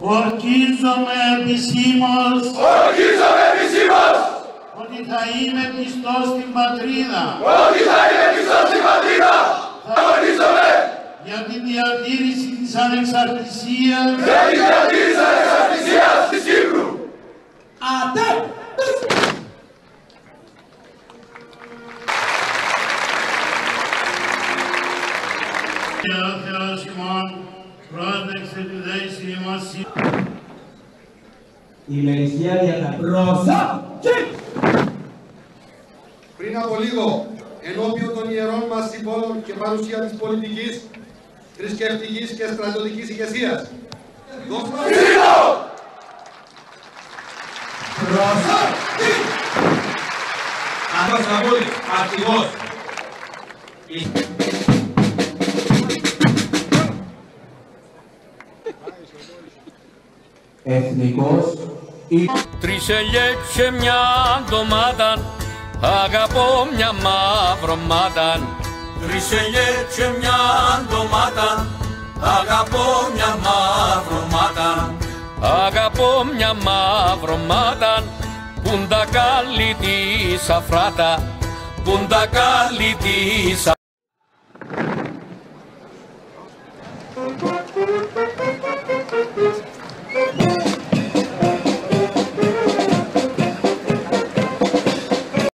Ορκίζομαι επισήμως ότι θα είμαι πιστός στην πατρίδα. Θα αγωνίζομαι για τη διατήρηση της ανεξαρτησίας της Κύπρου. Αντέ! Και ο Θεός ημών πρόσδεξε του δέησιν ημάς. Η ημερησία διαταγράφει. Πριν από λίγο, ενώπιον των ιερών μας συμβόλων και παρουσία της πολιτικής, θρησκευτικής και στρατιωτικής ηγεσίας. Αντός Σαβούλης, αρχηγός. Εθνικός. Τρεις ελιές και μια ντομάτα, αγαπώ μια μαυρομάτα. Τρεις ελιές και μια ντομάτα, αγαπώ μια μαυρομάτα. Αγαπώ μια μαυρομάτα, πουν τα καλή της αφράτα, πουν τα καλή της αφράτα.